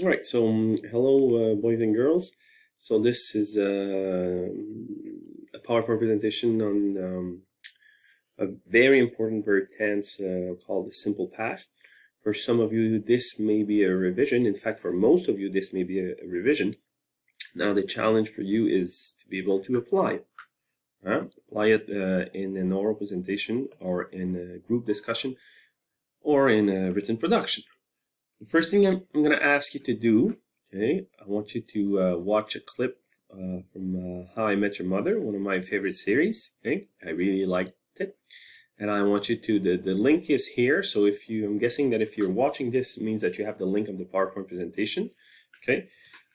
All right, so hello, boys and girls. So this is a PowerPoint presentation on a very important verb tense called the simple past. For some of you, this may be a revision. In fact, for most of you, this may be a revision. Now, the challenge for you is to be able to apply it. Apply it in an oral presentation or in a group discussion or in a written production. The first thing I'm going to ask you to do, okay, I want you to watch a clip from How I Met Your Mother, one of my favorite series. Okay, I really liked it, and I want you to. The link is here. So I'm guessing that if you're watching this, it means that you have the link of the PowerPoint presentation. Okay.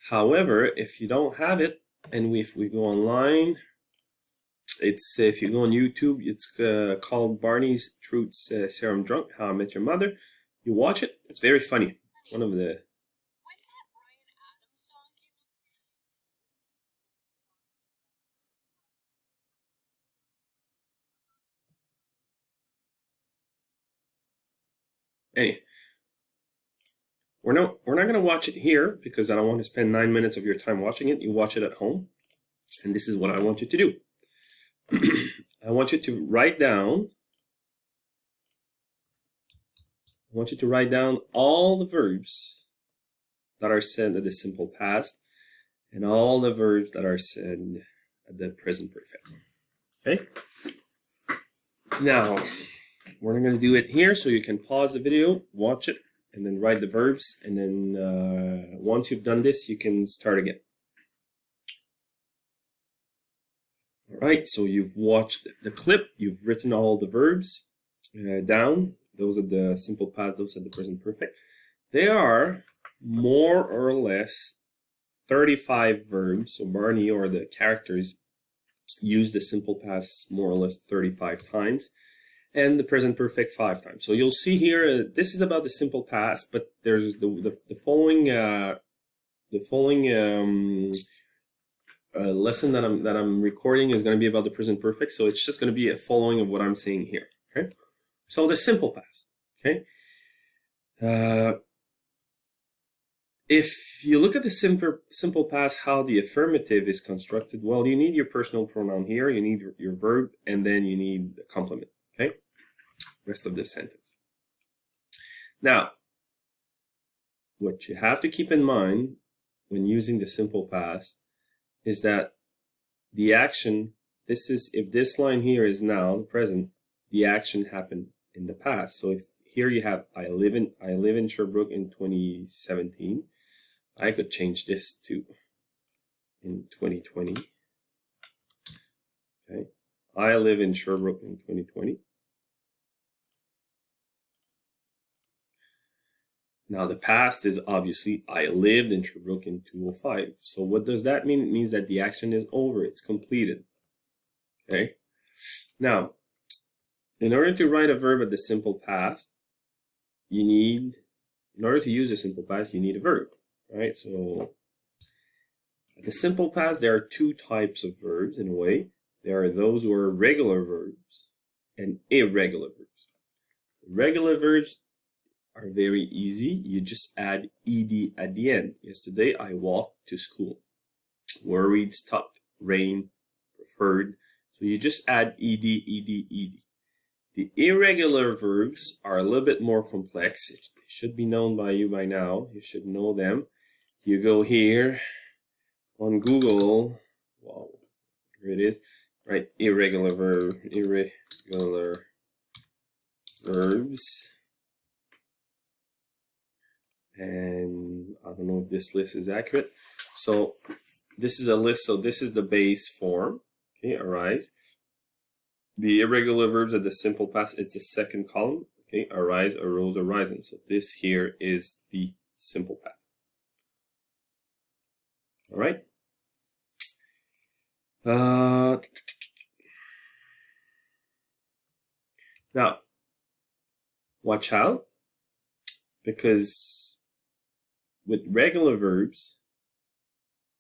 However, if you don't have it, and if we go online, if you go on YouTube, it's called Barney's Truth's Serum Drunk, How I Met Your Mother. You watch it, it's very funny. One of the anyway, we're not gonna watch it here because I don't want to spend 9 minutes of your time watching it. You watch it at home, and this is what I want you to do. I want you to write down. I want you to write down all the verbs that are said at the simple past and all the verbs that are said at the present perfect. Okay? Now, we're not going to do it here, so you can pause the video, watch it, and then write the verbs, and then once you've done this, you can start again. All right, so you've watched the clip, you've written all the verbs down. Those are the simple past, those are the present perfect. There are more or less 35 verbs, so Barney or the characters use the simple past more or less 35 times, and the present perfect 5 times. So you'll see here, this is about the simple past, but there's the following lesson that I'm recording is going to be about the present perfect. So it's just going to be a following of what I'm saying here. Okay. So the simple past. Okay. If you look at the simple past, how the affirmative is constructed, well, you need your personal pronoun here, you need your verb, and then you need the complement. Okay. Rest of this sentence. Now, what you have to keep in mind when using the simple past is that the action, if this line here is now the present, the action happened in the past. So if here you have I live in Sherbrooke in 2017, I could change this to in 2020. Okay, I live in Sherbrooke in 2020. Now the past is obviously I lived in Sherbrooke in 2005. So what does that mean? It means that the action is over, it's completed. Okay. Now, in order to write a verb at the simple past, in order to use the simple past, you need a verb, right? So at the simple past, there are 2 types of verbs in a way. There are those who are regular verbs and irregular verbs. Regular verbs are very easy. You just add ed at the end. Yesterday, I walked to school. Worried, stopped, rain, preferred. So you just add ed, ed, ed. The irregular verbs are a little bit more complex. It should be known by you by now. You should know them. You go here on Google. Wow, here it is. Right, irregular verbs. And I don't know if this list is accurate. So this is a list. So this is the base form. Okay, arise. The irregular verbs are the simple past. It's the second column. Okay, arise, arose, arisen. So this here is the simple past. All right. Now, watch out, because with regular verbs,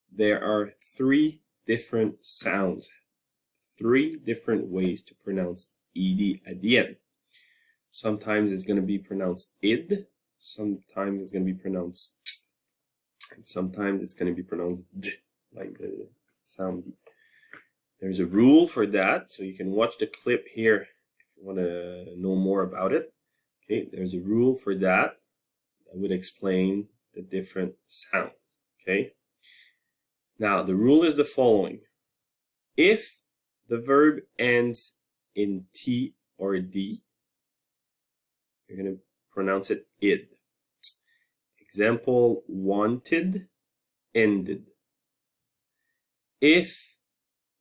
there are 3 different sounds, 3 different ways to pronounce ed at the end. Sometimes it's going to be pronounced id, sometimes it's going to be pronounced Sometimes it's going to be pronounced d, like the sound D. There's a rule for that, so you can watch the clip here if you want to know more about it. Okay, there's a rule for that would explain the different sounds. Okay, now the rule is the following: if the verb ends in T or D, you're going to pronounce it id. Example, wanted, ended. If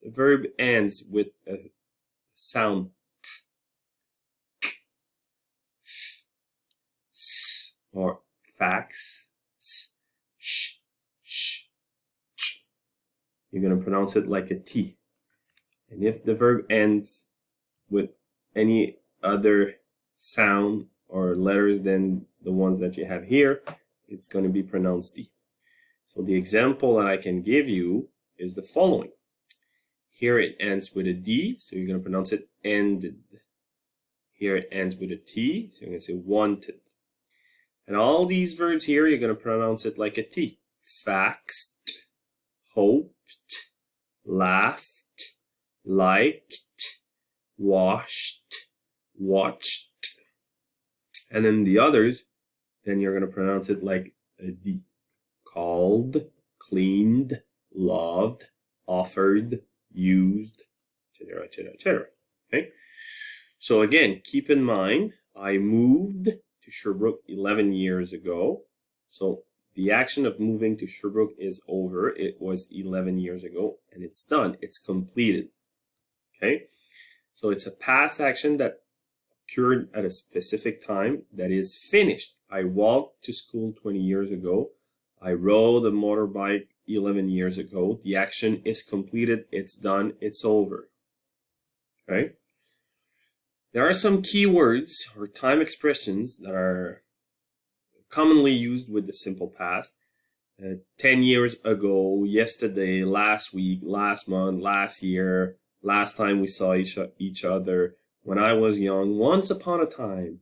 the verb ends with a sound or fax, you're going to pronounce it like a T. And if the verb ends with any other sound or letters than the ones that you have here, it's going to be pronounced D. So the example that I can give you is the following. Here it ends with a D, so you're going to pronounce it ended. Here it ends with a T, so you're going to say wanted. And all these verbs here, you're going to pronounce it like a T. Faxed, hoped, laughed, liked, washed, watched. And then the others, then you're going to pronounce it like a D. Called, cleaned, loved, offered, used, etc., etc., etc. Okay? So again, keep in mind, I moved to Sherbrooke 11 years ago. So the action of moving to Sherbrooke is over. It was 11 years ago, and it's done. It's completed. Okay? So it's a past action that occurred at a specific time that is finished. I walked to school 20 years ago. I rode a motorbike 11 years ago. The action is completed. It's done. It's over. Okay? There are some keywords or time expressions that are commonly used with the simple past. 10 years ago, yesterday, last week, last month, last year, last time we saw each other, when I was young, once upon a time.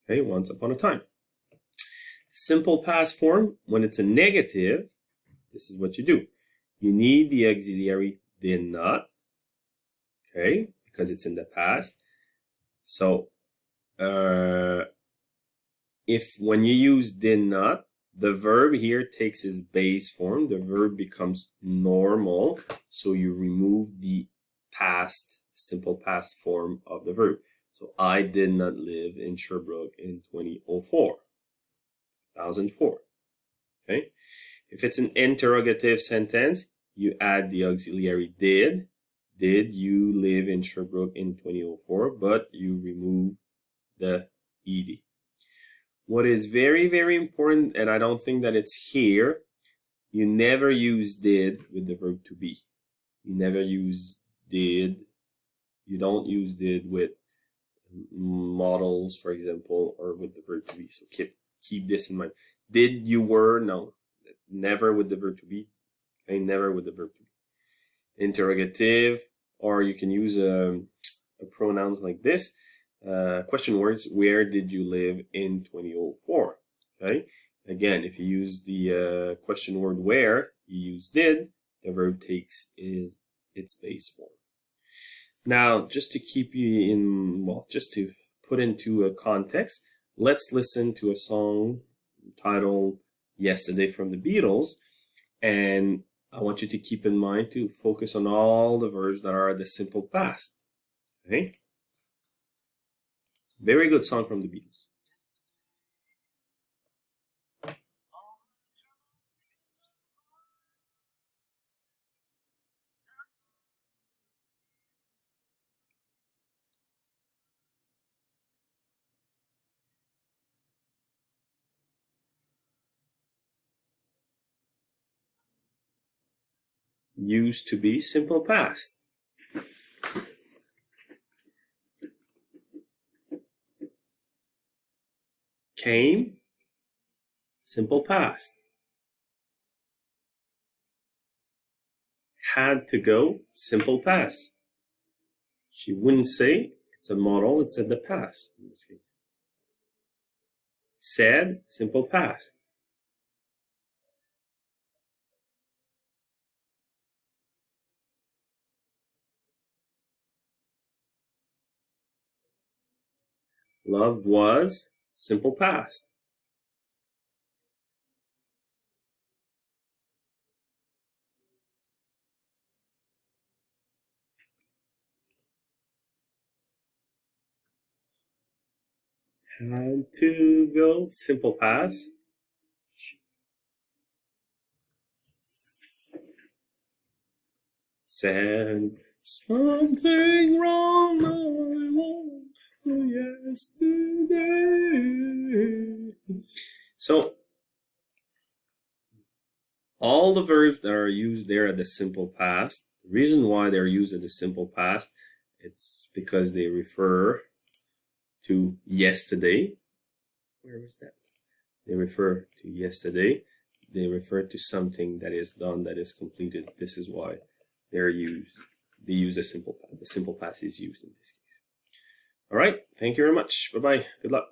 Okay, once upon a time. Simple past form, when it's a negative, this is what you do. You need the auxiliary did not, okay, because it's in the past. So, if when you use did not, the verb here takes its base form. The verb becomes normal. So you remove the past, simple past form of the verb. So I did not live in Sherbrooke in 2004. Okay. If it's an interrogative sentence, you add the auxiliary did. Did you live in Sherbrooke in 2004? But you remove the ed. What is very, very important, and I don't think that it's here, you never use did with the verb to be. You never use did. You don't use did with models, for example, or with the verb to be. So keep this in mind. Did you were? No. Never with the verb to be. Okay, never with the verb to be. Interrogative, or you can use a pronouns like this. Question words, where did you live in 2004? Okay. Again, if you use the question word where, you use did, the verb takes its base form. Now, just to keep you in, well, just to put into a context, let's listen to a song titled Yesterday from the Beatles. And I want you to keep in mind to focus on all the verbs that are the simple past. Okay? Very good song from the Beatles. Used to be simple past. Came, simple past. Had to go, simple past. She wouldn't say it's a model, it's in the past in this case. said, simple past. Loved was, simple past. Had to go, simple past. Said something wrong, I won't for yesterday. So all the verbs that are used there at the simple past, the reason why they're used at the simple past, it's because they refer to yesterday. Where was that? They refer to yesterday. They refer to something that is done, that is completed. This is why they're used. They use a simple past. The simple past is used in this case. All right. Thank you very much. Bye-bye. Good luck.